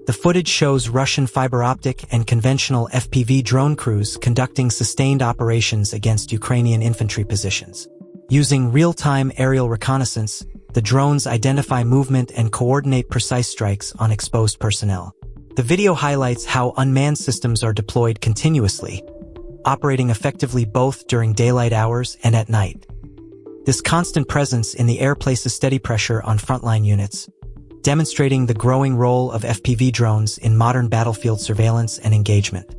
The footage shows Russian fiber optic and conventional FPV drone crews conducting sustained operations against Ukrainian infantry positions. Using real-time aerial reconnaissance, the drones identify movement and coordinate precise strikes on exposed personnel. The video highlights how unmanned systems are deployed continuously, operating effectively both during daylight hours and at night. This constant presence in the air places steady pressure on frontline units, demonstrating the growing role of FPV drones in modern battlefield surveillance and engagement.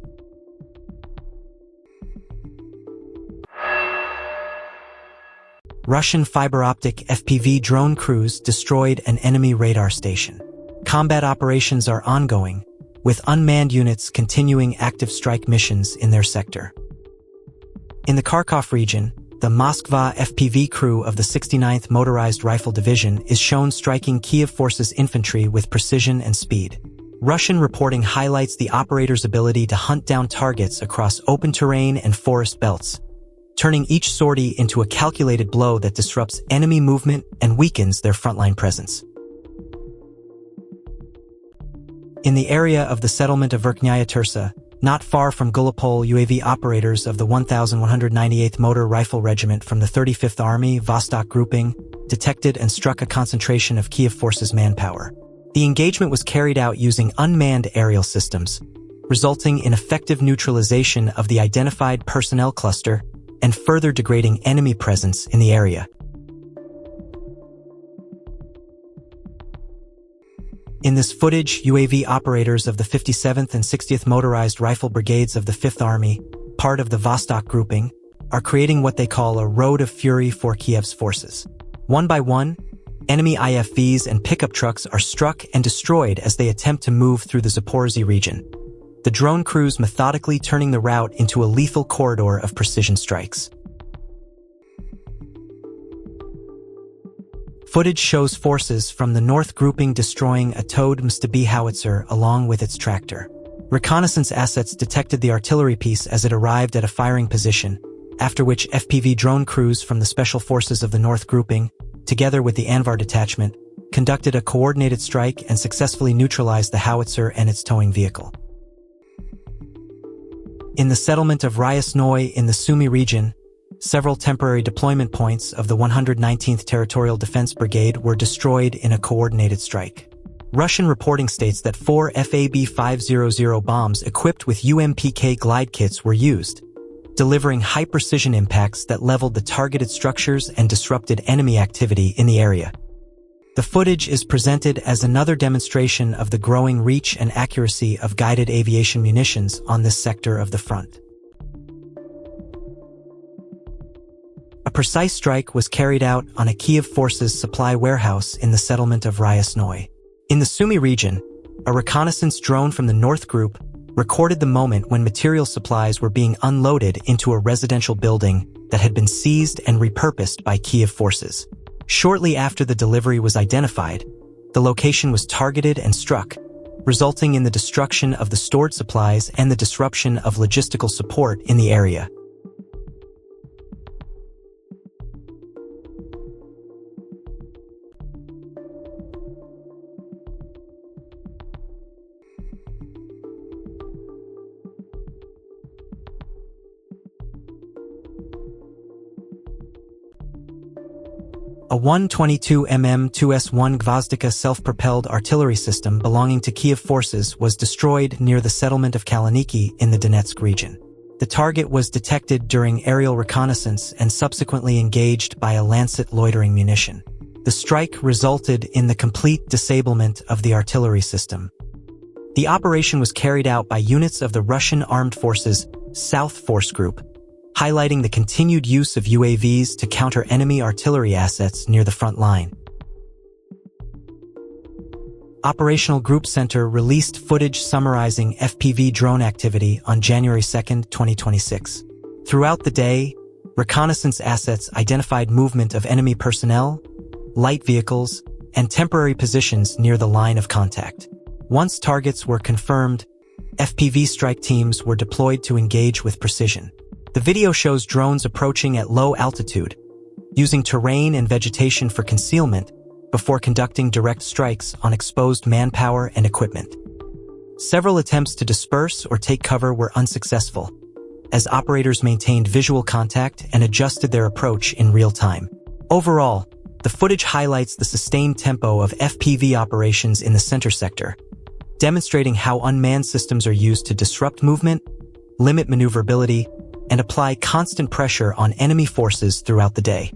Russian fiber optic FPV drone crews destroyed an enemy radar station. Combat operations are ongoing, with unmanned units continuing active strike missions in their sector. In the Kharkov region, the Moskva FPV crew of the 69th Motorized Rifle Division is shown striking Kiev Forces infantry with precision and speed. Russian reporting highlights the operator's ability to hunt down targets across open terrain and forest belts, turning each sortie into a calculated blow that disrupts enemy movement and weakens their frontline presence. In the area of the settlement of Verkhnaya Tursa, not far from Gallipoli, UAV operators of the 1198th Motor Rifle Regiment from the 35th Army Vostok Grouping detected and struck a concentration of Kiev Forces manpower. The engagement was carried out using unmanned aerial systems, resulting in effective neutralization of the identified personnel cluster and further degrading enemy presence in the area. In this footage, UAV operators of the 57th and 60th Motorized Rifle Brigades of the 5th Army, part of the Vostok Grouping, are creating what they call a road of fury for Kiev's forces. One by one, enemy IFVs and pickup trucks are struck and destroyed as they attempt to move through the Zaporozhye region, the drone crews methodically turning the route into a lethal corridor of precision strikes. Footage shows forces from the North Grouping destroying a towed MSTB howitzer along with its tractor. Reconnaissance assets detected the artillery piece as it arrived at a firing position, after which FPV drone crews from the Special Forces of the North Grouping, together with the Anvar detachment, conducted a coordinated strike and successfully neutralized the howitzer and its towing vehicle. In the settlement of Ryasnoye in the Sumy region, several temporary deployment points of the 119th Territorial Defense Brigade were destroyed in a coordinated strike. Russian reporting states that 4 FAB-500 bombs equipped with UMPK glide kits were used, delivering high-precision impacts that leveled the targeted structures and disrupted enemy activity in the area. The footage is presented as another demonstration of the growing reach and accuracy of guided aviation munitions on this sector of the front. A precise strike was carried out on a Kiev Forces supply warehouse in the settlement of Ryasnoye. In the Sumy region, a reconnaissance drone from the North Group recorded the moment when material supplies were being unloaded into a residential building that had been seized and repurposed by Kiev Forces. Shortly after the delivery was identified, the location was targeted and struck, resulting in the destruction of the stored supplies and the disruption of logistical support in the area. A 122mm 2S1 Gvozdika self-propelled artillery system belonging to Kiev Forces was destroyed near the settlement of Kaliniki in the Donetsk region. The target was detected during aerial reconnaissance and subsequently engaged by a Lancet loitering munition. The strike resulted in the complete disablement of the artillery system. The operation was carried out by units of the Russian Armed Forces South Force Group, highlighting the continued use of UAVs to counter enemy artillery assets near the front line. Operational Group Center released footage summarizing FPV drone activity on January 2, 2026. Throughout the day, reconnaissance assets identified movement of enemy personnel, light vehicles, and temporary positions near the line of contact. Once targets were confirmed, FPV strike teams were deployed to engage with precision. The video shows drones approaching at low altitude, using terrain and vegetation for concealment before conducting direct strikes on exposed manpower and equipment. Several attempts to disperse or take cover were unsuccessful, as operators maintained visual contact and adjusted their approach in real time. Overall, the footage highlights the sustained tempo of FPV operations in the center sector, demonstrating how unmanned systems are used to disrupt movement, limit maneuverability, and apply constant pressure on enemy forces throughout the day.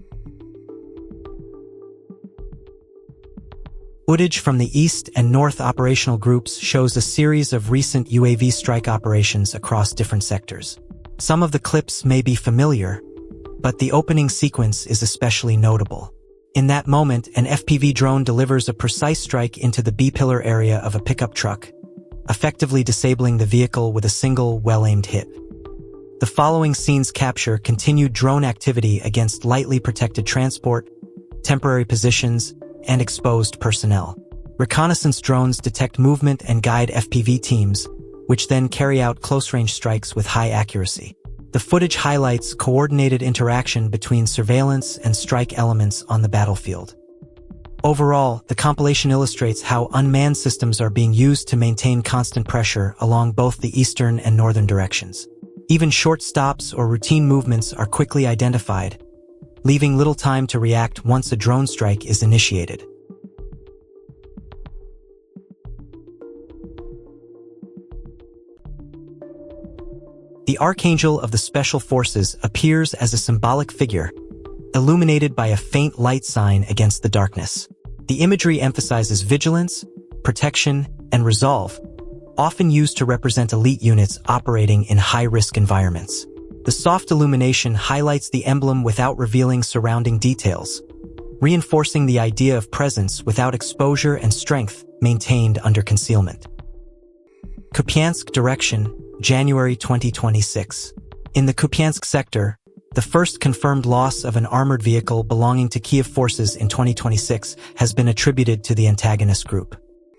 Footage from the East and North operational groups shows a series of recent UAV strike operations across different sectors. Some of the clips may be familiar, but the opening sequence is especially notable. In that moment, an FPV drone delivers a precise strike into the B-pillar area of a pickup truck, effectively disabling the vehicle with a single, well-aimed hit. The following scenes capture continued drone activity against lightly protected transport, temporary positions, and exposed personnel. Reconnaissance drones detect movement and guide FPV teams, which then carry out close-range strikes with high accuracy. The footage highlights coordinated interaction between surveillance and strike elements on the battlefield. Overall, the compilation illustrates how unmanned systems are being used to maintain constant pressure along both the eastern and northern directions. Even short stops or routine movements are quickly identified, leaving little time to react once a drone strike is initiated. The Archangel of the Special Forces appears as a symbolic figure, illuminated by a faint light sign against the darkness. The imagery emphasizes vigilance, protection, and resolve, often used to represent elite units operating in high-risk environments. The soft illumination highlights the emblem without revealing surrounding details, reinforcing the idea of presence without exposure and strength maintained under concealment. Kupiansk direction, January 2026. In the Kupiansk sector, the first confirmed loss of an armored vehicle belonging to Kiev forces in 2026 has been attributed to the antagonist group.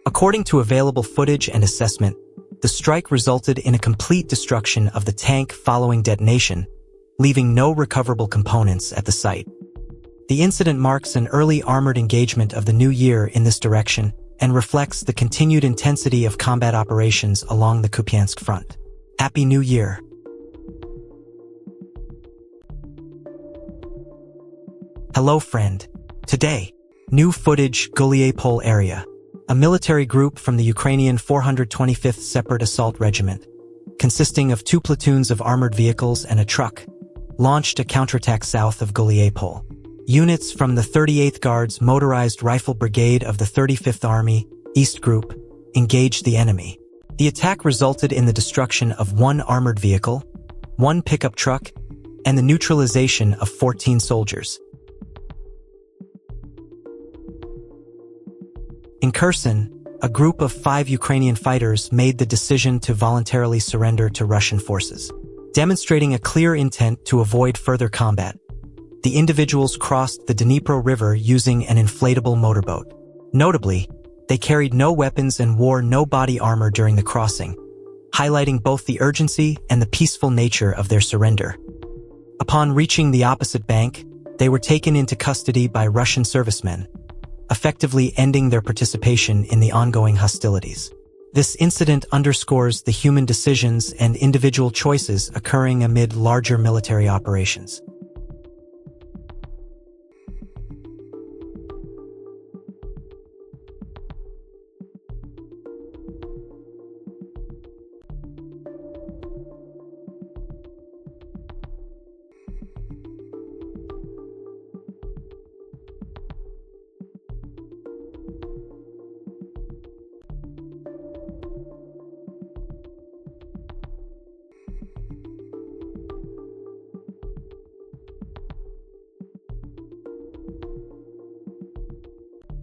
According to available footage and assessment, the strike resulted in a complete destruction of the tank following detonation, leaving no recoverable components at the site. The incident marks an early armored engagement of the new year in this direction and reflects the continued intensity of combat operations along the Kupiansk front. Happy New Year! Hello friend. Today, new footage Guliapol area. A military group from the Ukrainian 425th Separate Assault Regiment, consisting of 2 platoons of armored vehicles and a truck, launched a counterattack south of Guliapol. Units from the 38th Guards Motorized Rifle Brigade of the 35th Army, East Group, engaged the enemy. The attack resulted in the destruction of 1 armored vehicle, 1 pickup truck, and the neutralization of 14 soldiers. In Kherson, a group of 5 Ukrainian fighters made the decision to voluntarily surrender to Russian forces. Demonstrating a clear intent to avoid further combat, the individuals crossed the Dnipro River using an inflatable motorboat. Notably, they carried no weapons and wore no body armor during the crossing, highlighting both the urgency and the peaceful nature of their surrender. Upon reaching the opposite bank, they were taken into custody by Russian servicemen, effectively ending their participation in the ongoing hostilities. This incident underscores the human decisions and individual choices occurring amid larger military operations.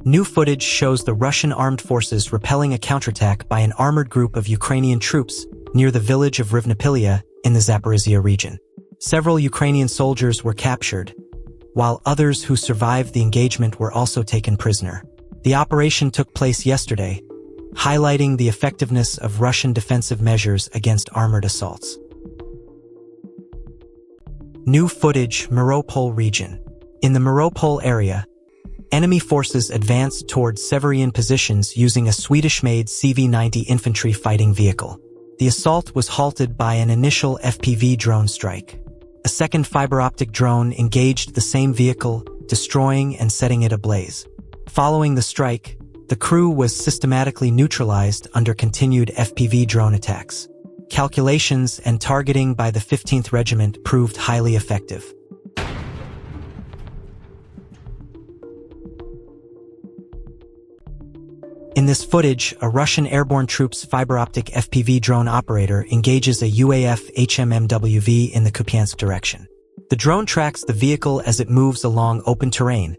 New footage shows the Russian armed forces repelling a counterattack by an armored group of Ukrainian troops near the village of Rivnopilya in the Zaporizhia region. Several Ukrainian soldiers were captured, while others who survived the engagement were also taken prisoner. The operation took place yesterday, highlighting the effectiveness of Russian defensive measures against armored assaults. New footage, Mariupol region. In the Mariupol area, Enemy forces advanced toward Severian positions using a Swedish-made CV-90 infantry fighting vehicle. The assault was halted by an initial FPV drone strike. A second fiber-optic drone engaged the same vehicle, destroying and setting it ablaze. Following the strike, the crew was systematically neutralized under continued FPV drone attacks. Calculations and targeting by the 15th Regiment proved highly effective. In this footage, a Russian airborne troops fiber-optic FPV drone operator engages a UAF HMMWV in the Kupiansk direction. The drone tracks the vehicle as it moves along open terrain,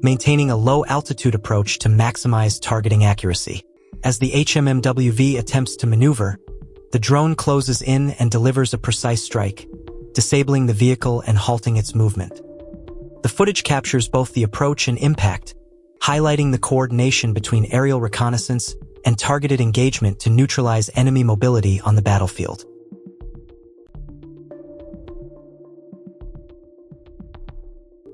maintaining a low-altitude approach to maximize targeting accuracy. As the HMMWV attempts to maneuver, the drone closes in and delivers a precise strike, disabling the vehicle and halting its movement. The footage captures both the approach and impact, highlighting the coordination between aerial reconnaissance and targeted engagement to neutralize enemy mobility on the battlefield.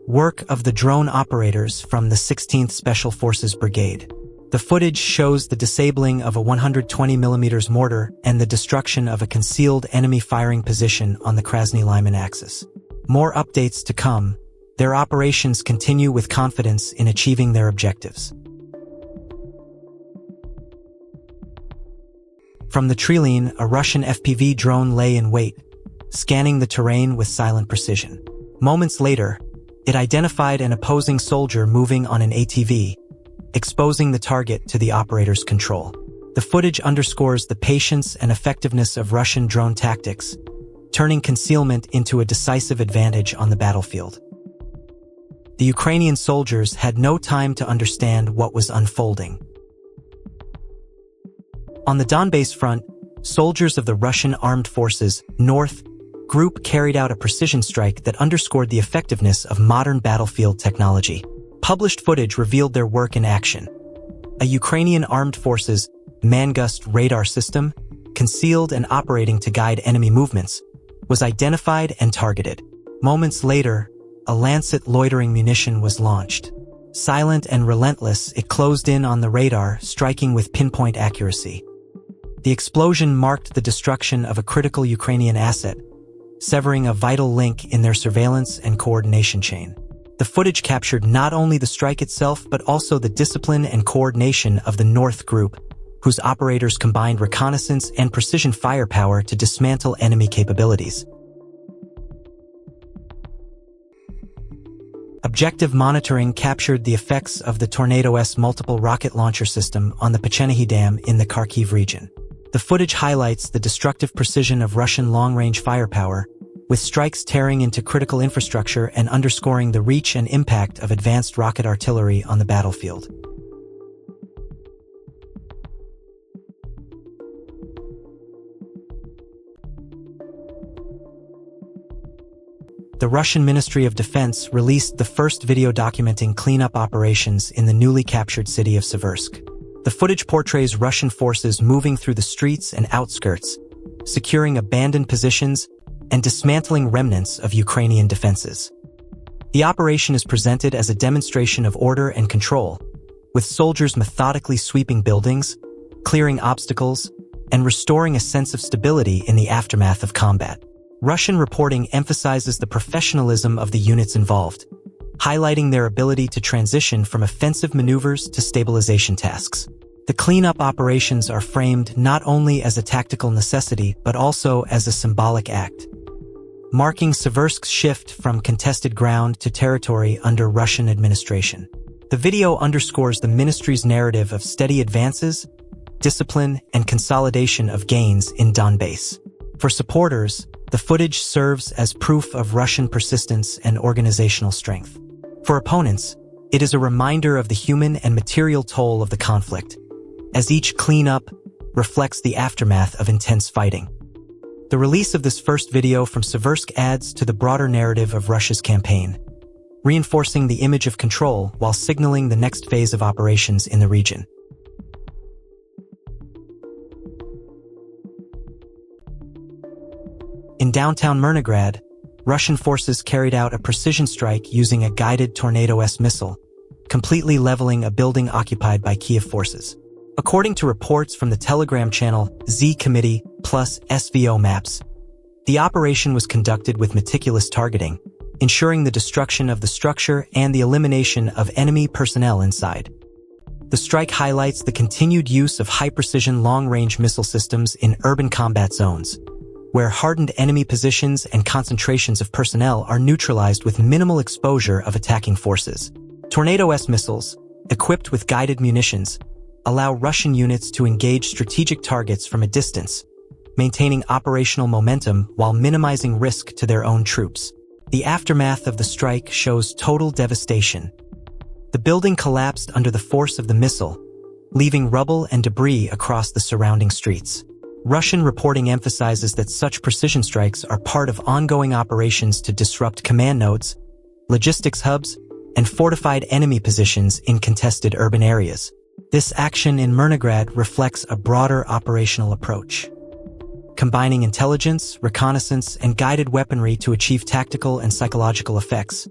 Work of the drone operators from the 16th Special Forces Brigade. The footage shows the disabling of a 120mm mortar and the destruction of a concealed enemy firing position on the Krasny-Lyman axis. More updates to come. Their operations continue with confidence in achieving their objectives. From the Trilene, a Russian FPV drone lay in wait, scanning the terrain with silent precision. Moments later, it identified an opposing soldier moving on an ATV, exposing the target to the operator's control. The footage underscores the patience and effectiveness of Russian drone tactics, turning concealment into a decisive advantage on the battlefield. The Ukrainian soldiers had no time to understand what was unfolding. On the Donbass front, soldiers of the Russian Armed Forces North Group carried out a precision strike that underscored the effectiveness of modern battlefield technology. Published footage revealed their work in action. A Ukrainian Armed Forces Mangust radar system, concealed and operating to guide enemy movements, was identified and targeted. Moments later, a Lancet loitering munition was launched. Silent and relentless, it closed in on the radar, striking with pinpoint accuracy. The explosion marked the destruction of a critical Ukrainian asset, severing a vital link in their surveillance and coordination chain. The footage captured not only the strike itself but also the discipline and coordination of the North Group, whose operators combined reconnaissance and precision firepower to dismantle enemy capabilities. Objective monitoring captured the effects of the Tornado-S multiple rocket launcher system on the Pechenihy Dam in the Kharkiv region. The footage highlights the destructive precision of Russian long-range firepower, with strikes tearing into critical infrastructure and underscoring the reach and impact of advanced rocket artillery on the battlefield. The Russian Ministry of Defense released the first video documenting cleanup operations in the newly captured city of Severesk. The footage portrays Russian forces moving through the streets and outskirts, securing abandoned positions and dismantling remnants of Ukrainian defenses. The operation is presented as a demonstration of order and control, with soldiers methodically sweeping buildings, clearing obstacles, and restoring a sense of stability in the aftermath of combat. Russian reporting emphasizes the professionalism of the units involved, highlighting their ability to transition from offensive maneuvers to stabilization tasks. The cleanup operations are framed not only as a tactical necessity but also as a symbolic act, marking Severesk's shift from contested ground to territory under Russian administration. The video underscores the ministry's narrative of steady advances, discipline, and consolidation of gains in Donbass. For supporters, the footage serves as proof of Russian persistence and organizational strength. For opponents, it is a reminder of the human and material toll of the conflict, as each cleanup reflects the aftermath of intense fighting. The release of this first video from Seversk adds to the broader narrative of Russia's campaign, reinforcing the image of control while signaling the next phase of operations in the region. In downtown Myrnograd, Russian forces carried out a precision strike using a guided Tornado-S missile, completely leveling a building occupied by Kiev forces. According to reports from the Telegram channel Z Committee plus SVO Maps, the operation was conducted with meticulous targeting, ensuring the destruction of the structure and the elimination of enemy personnel inside. The strike highlights the continued use of high-precision long-range missile systems in urban combat zones, where hardened enemy positions and concentrations of personnel are neutralized with minimal exposure of attacking forces. Tornado-S missiles, equipped with guided munitions, allow Russian units to engage strategic targets from a distance, maintaining operational momentum while minimizing risk to their own troops. The aftermath of the strike shows total devastation. The building collapsed under the force of the missile, leaving rubble and debris across the surrounding streets. Russian reporting emphasizes that such precision strikes are part of ongoing operations to disrupt command nodes, logistics hubs, and fortified enemy positions in contested urban areas. This action in Myrnograd reflects a broader operational approach, combining intelligence, reconnaissance, and guided weaponry to achieve tactical and psychological effects,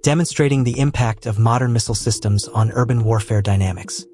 demonstrating the impact of modern missile systems on urban warfare dynamics.